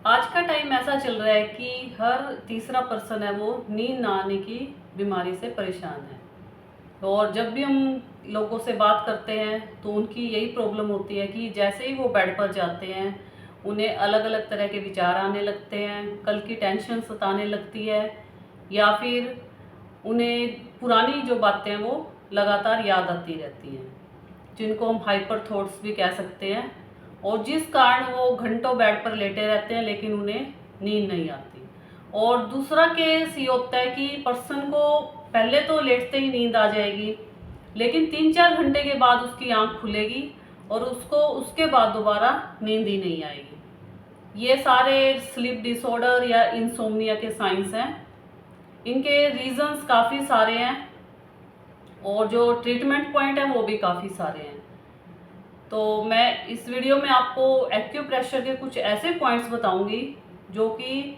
आज का टाइम ऐसा चल रहा है कि हर तीसरा पर्सन है वो नींद ना आने की बीमारी से परेशान है। और जब भी हम लोगों से बात करते हैं तो उनकी यही प्रॉब्लम होती है कि जैसे ही वो बेड पर जाते हैं उन्हें अलग अलग तरह के विचार आने लगते हैं, कल की टेंशन सताने लगती है, या फिर उन्हें पुरानी जो बातें हैं वो लगातार याद आती रहती हैं, जिनको हम हाइपर थॉट्स भी कह सकते हैं। और जिस कारण वो घंटों बेड पर लेटे रहते हैं लेकिन उन्हें नींद नहीं आती। और दूसरा केस ये होता है कि पर्सन को पहले तो लेटते ही नींद आ जाएगी, लेकिन 3-4 घंटे के बाद उसकी आंख खुलेगी और उसको उसके बाद दोबारा नींद ही नहीं आएगी। ये सारे स्लीप डिसऑर्डर या इंसोम्निया के साइंस हैं। इनके रीजंस काफ़ी सारे हैं और जो ट्रीटमेंट पॉइंट है वो भी काफ़ी सारे हैं। तो मैं इस वीडियो में आपको एक्यूप्रेशर के कुछ ऐसे पॉइंट्स बताऊंगी जो कि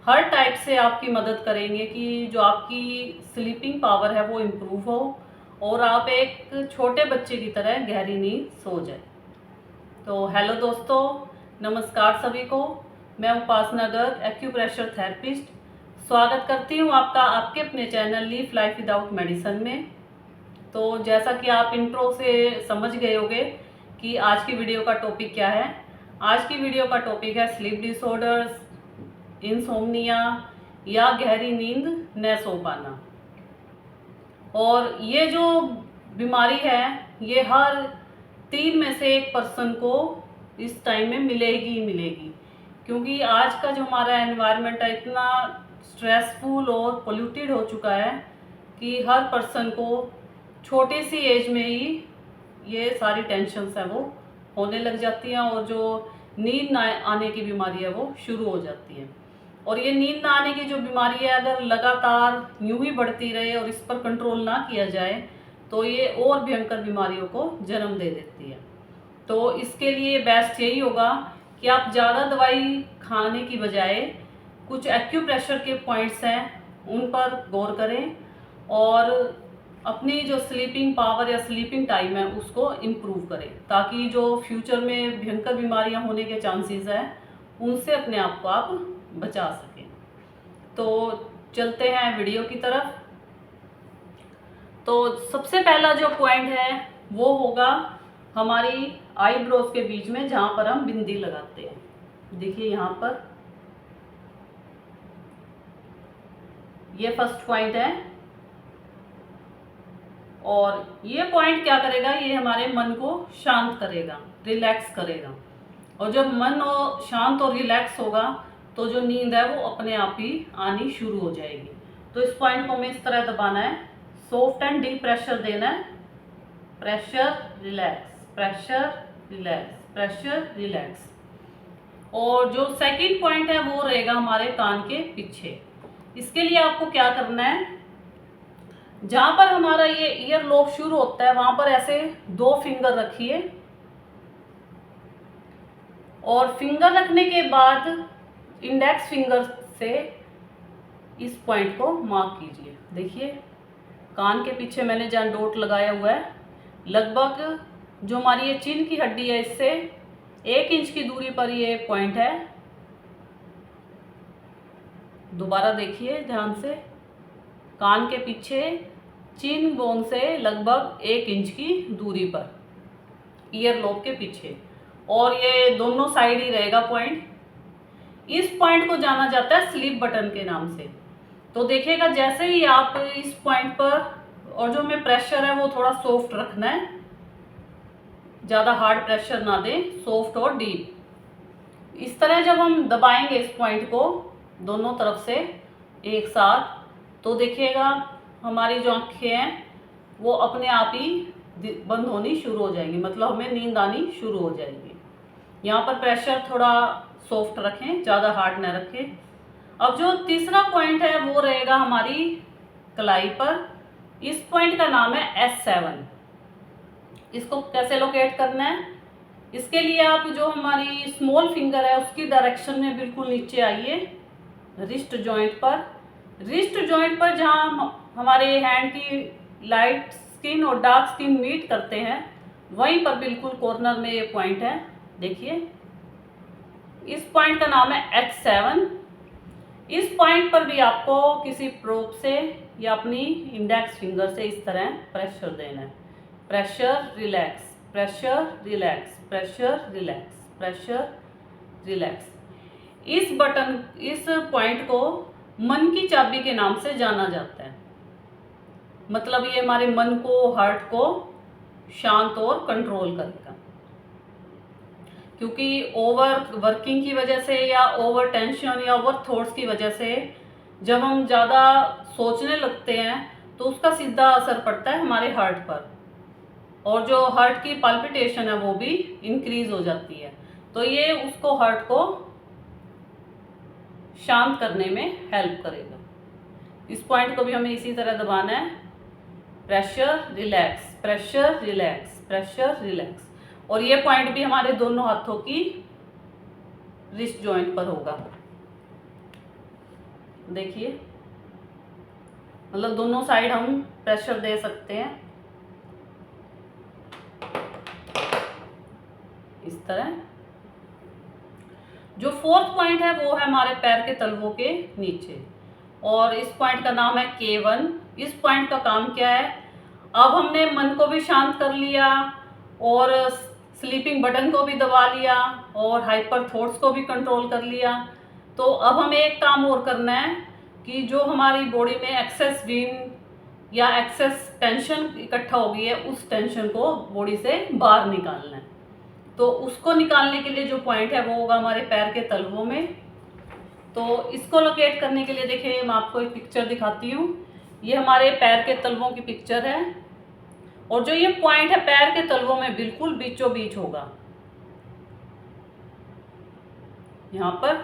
हर टाइप से आपकी मदद करेंगे कि जो आपकी स्लीपिंग पावर है वो इम्प्रूव हो और आप एक छोटे बच्चे की तरह गहरी नींद सो जाए। तो हेलो दोस्तों, नमस्कार सभी को। मैं उपासना गर्ग, एक्यूप्रेशर थेरेपिस्ट, स्वागत करती हूँ आपका आपके अपने channel leave life without medicine में। तो जैसा कि आप इंट्रो से समझ गए होंगे कि आज की वीडियो का टॉपिक क्या है। आज की वीडियो का टॉपिक है स्लीप डिसऑर्डर्स, इंसोम्निया या गहरी नींद न सो पाना। और ये जो बीमारी है ये हर 3 में से 1 पर्सन को इस टाइम में मिलेगी ही मिलेगी, क्योंकि आज का जो हमारा एनवायरनमेंट है इतना स्ट्रेसफुल और पोल्यूटेड हो चुका है कि हर पर्सन को छोटी सी एज में ही ये सारी टेंशन्स है वो होने लग जाती हैं और जो नींद ना आने की बीमारी है वो शुरू हो जाती है। और ये नींद ना आने की जो बीमारी है अगर लगातार यूं ही बढ़ती रहे और इस पर कंट्रोल ना किया जाए तो ये और भयंकर बीमारियों को जन्म दे देती है। तो इसके लिए बेस्ट यही होगा कि आप ज़्यादा दवाई खाने की बजाय कुछ एक्यूप्रेशर के पॉइंट्स हैं उन पर गौर करें और अपनी जो स्लीपिंग पावर या स्लीपिंग टाइम है उसको इम्प्रूव करें, ताकि जो फ्यूचर में भयंकर बीमारियां होने के चांसेस हैं उनसे अपने आप को आप बचा सकें। तो चलते हैं वीडियो की तरफ। तो सबसे पहला जो पॉइंट है वो होगा हमारी आईब्रोज के बीच में जहाँ पर हम बिंदी लगाते हैं। देखिए यहाँ पर ये फर्स्ट पॉइंट है और ये पॉइंट क्या करेगा, ये हमारे मन को शांत करेगा, रिलैक्स करेगा। और जब मन शांत और रिलैक्स होगा तो जो नींद है वो अपने आप ही आनी शुरू हो जाएगी। तो इस पॉइंट को हमें इस तरह दबाना है, सॉफ्ट एंड डीप प्रेशर देना है, pressure relax, pressure relax, pressure relax. और जो सेकंड पॉइंट है वो रहेगा हमारे कान के पीछे। इसके लिए आपको क्या करना है, जहां पर हमारा ये ईयर लोब शुरू होता है वहां पर ऐसे 2 फिंगर रखिए और फिंगर रखने के बाद इंडेक्स फिंगर से इस पॉइंट को मार्क कीजिए। देखिए कान के पीछे मैंने जहाँ डॉट लगाया हुआ है, लगभग जो हमारी ये चिन की हड्डी है इससे 1 इंच की दूरी पर ये पॉइंट है। दोबारा देखिए ध्यान से, कान के पीछे चिन बोन से लगभग 1 इंच की दूरी पर ईयर लोब के पीछे, और ये दोनों साइड ही रहेगा पॉइंट। इस पॉइंट को जाना जाता है स्लीप बटन के नाम से। तो देखिएगा जैसे ही आप इस पॉइंट पर, और जो हमें प्रेशर है वो थोड़ा सॉफ्ट रखना है, ज़्यादा हार्ड प्रेशर ना दें, सॉफ्ट और डीप। इस तरह जब हम दबाएंगे इस पॉइंट को दोनों तरफ से एक साथ, तो देखिएगा हमारी जो आँखें हैं वो अपने आप ही बंद होनी शुरू हो जाएंगी, मतलब हमें नींद आनी शुरू हो जाएगी। यहाँ पर प्रेशर थोड़ा सॉफ्ट रखें, ज़्यादा हार्ड ना रखें। अब जो तीसरा पॉइंट है वो रहेगा हमारी कलाई पर। इस पॉइंट का नाम है S7। इसको कैसे लोकेट करना है, इसके लिए आप जो हमारी स्मॉल फिंगर है उसकी डायरेक्शन में बिल्कुल नीचे आइए, रिस्ट जॉइंट पर। रिस्ट जॉइंट पर जहाँ हमारे हैंड की लाइट स्किन और डार्क स्किन मीट करते हैं वहीं पर बिल्कुल कॉर्नर में ये पॉइंट है। देखिए इस पॉइंट का नाम है H7। इस पॉइंट पर भी आपको किसी प्रोब से या अपनी इंडेक्स फिंगर से इस तरह प्रेशर देना है। Pressure relax, pressure relax, pressure relax, pressure relax. इस पॉइंट को मन की चाबी के नाम से जाना जाता है। मतलब ये हमारे मन को, हार्ट को शांत और कंट्रोल करेगा। क्योंकि ओवर वर्किंग की वजह से या ओवर टेंशन या ओवर थॉट्स की वजह से जब हम ज़्यादा सोचने लगते हैं तो उसका सीधा असर पड़ता है हमारे हार्ट पर, और जो हार्ट की पल्पिटेशन है वो भी इंक्रीज हो जाती है। तो ये उसको, हार्ट को शांत करने में हेल्प करेगा। इस पॉइंट को भी हमें इसी तरह दबाना है। Pressure relax, pressure relax, pressure relax. और ये पॉइंट भी हमारे दोनों हाथों की रिस्ट जॉइंट पर होगा। देखिए, मतलब दोनों साइड हम प्रेशर दे सकते हैं इस तरह। जो फोर्थ पॉइंट है वो है हमारे पैर के तलवों के नीचे, और इस पॉइंट का नाम है K1। इस पॉइंट का काम क्या है? अब हमने मन को भी शांत कर लिया और स्लीपिंग बटन को भी दबा लिया और हाइपर थॉट्स को भी कंट्रोल कर लिया। तो अब हमें एक काम और करना है कि जो हमारी बॉडी में एक्सेस वीन या एक्सेस टेंशन इकट्ठा हो गई है, उस टेंशन को बॉडी से बाहर निकालना है। तो उसको निकालने के लिए जो पॉइंट है वो होगा हमारे पैर के तलवों में। तो इसको लोकेट करने के लिए देखिए, मैं आपको एक पिक्चर दिखाती हूँ। ये हमारे पैर के तलवों की पिक्चर है, और जो ये पॉइंट है पैर के तलवों में बिल्कुल बीचों बीच होगा। यहाँ पर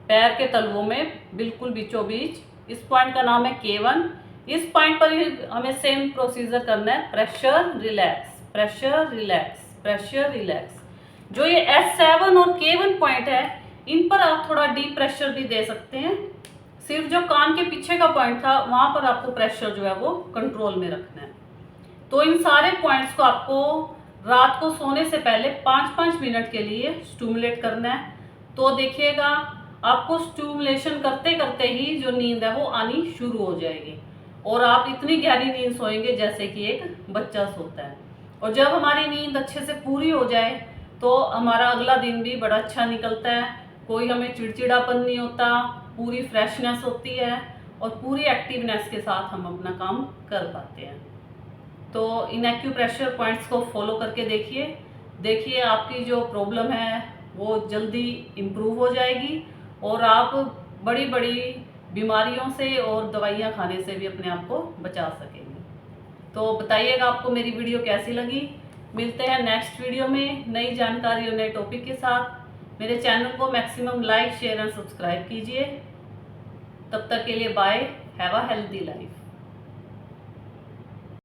पैर के तलवों में बिल्कुल बीचों बीच इस पॉइंट का नाम है K1। इस पॉइंट पर ही हमें सेम प्रोसीजर करना है। Pressure relax, pressure relax, pressure relax. जो ये H7 और K1 पॉइंट है, इन पर आप थोड़ा डीप प्रेशर भी दे सकते हैं। सिर्फ जो कान के पीछे का पॉइंट था वहां पर आपको प्रेशर जो है वो कंट्रोल में रखना है। तो इन सारे पॉइंट्स को आपको रात को सोने से पहले 5-5 मिनट के लिए स्टिमुलेट करना है। तो देखिएगा, आपको स्टिमुलेशन करते करते ही जो नींद है वो आनी शुरू हो जाएगी, और आप इतनी गहरी नींद सोएंगे जैसे कि एक बच्चा सोता है। और जब हमारी नींद अच्छे से पूरी हो जाए तो हमारा अगला दिन भी बड़ा अच्छा निकलता है। कोई हमें चिड़चिड़ापन नहीं होता, पूरी फ्रेशनेस होती है और पूरी एक्टिवनेस के साथ हम अपना काम कर पाते हैं। तो इन एक्यूप्रेशर पॉइंट्स को फॉलो करके देखिए आपकी जो प्रॉब्लम है वो जल्दी इम्प्रूव हो जाएगी, और आप बड़ी बड़ी बीमारियों से और दवाइयाँ खाने से भी अपने आप को बचा सकेंगे। तो बताइएगा आपको मेरी वीडियो कैसी लगी। मिलते हैं नेक्स्ट वीडियो में नई जानकारी और नए टॉपिक के साथ। मेरे चैनल को maximum like, share and subscribe कीजिए। तब तक के लिए bye. Have a healthy life.